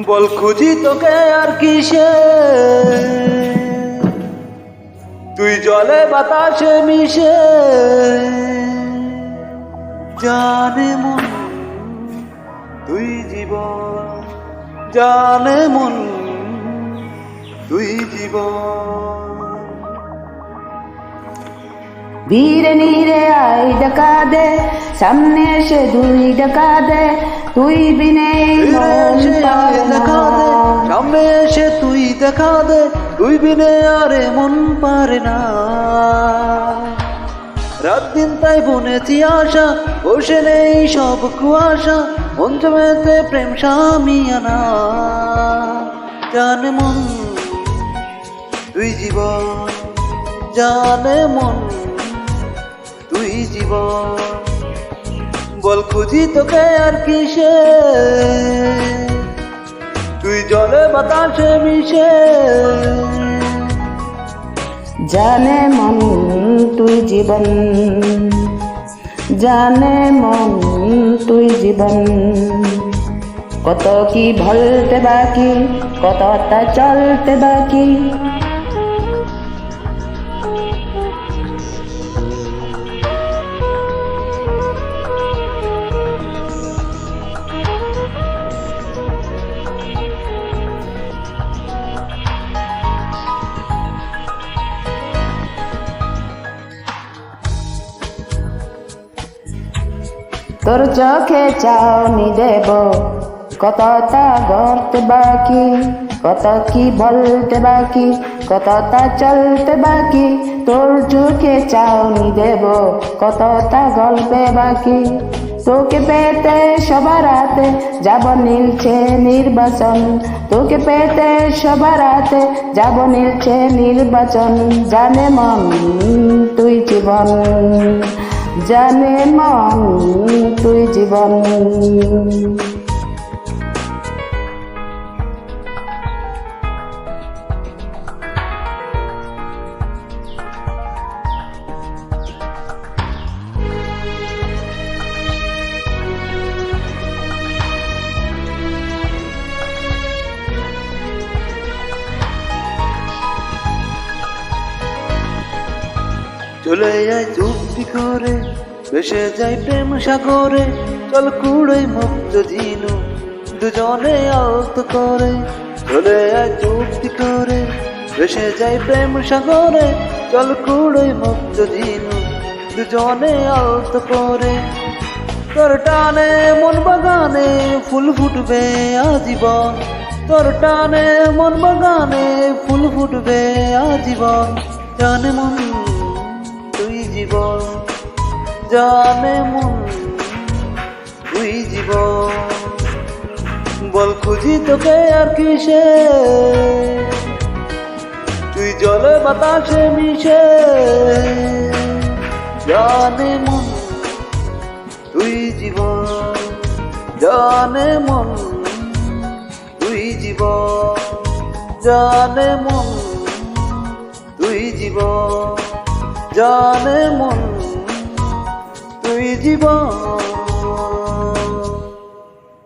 বল খুঁজি তোকে আর কিসে, তুই জলে বাতাসে মিশে। জানে মন তুই জীবন, জানে মন তুই জীবন। ধীরে ধীরে আই ডাকা দে, সামনে এসে দুই ডাকা দে, তুই বিনে মন পারে না। সামনে এসে তুই দেখা দে, তুই বিনে আরে মন পারে না। রাত দিন তাই বুনেছি আশা, বসে নেই সব কুয়াশা, মন জমেতে প্রেম সামিয়ানা। জানে মন তুই জীবন, জানে মন তুই জীবন। বল খুঁজি তোকে আর কিসে, তুই জলে বাতাসে মিশে। জানে মন তুই জীবন, জানে মন তুই জীবন। কত কি ভুলতে বাকি, কতটা চলতে বাকি। তোর চোখে চাউনি দেব, কতটা গড়তে বাকি, কত কি বলতে বাকি, কতটা চলতে বাকি। তোর চোখে চাউনি দেব, কতটা গল্পে বাকি। তোকে পেতে সবার হাতে যাব নীলছে নির্বাচন, তোকে পেতে সবার হাতে যাব নীলছে নির্বাচন। জানে মন তুই জীবন, জানে মন তুই জীবন। চলে যায় চুক্তি করে, ভেসে যায় প্রেম সাগরে। চল কুড়ে মুক্ত ঝিনু, দুজনে আলতো করে। চলে যায় চুক্তি করে, ভেসে যায় প্রেম সাগরে। চল কুড়ে মুক্ত ঝিনু, দুজনে আলতো করে। তোর টানে মন বাগানে ফুল ফুটবে আজীবন, তোর টানে মন বাগানে ফুল ফুটবে আজীবন। জানে মন তুই জীবন, জানে মন তুই জীবন। বল খুঁজি তোকে আর কিসে, তুই জলে বাতাসে মিশে। জানে মন তুই জীবন, জানে মন তুই জীবন। জানে মন তুই জীবন, জানে মন তুই জীবন।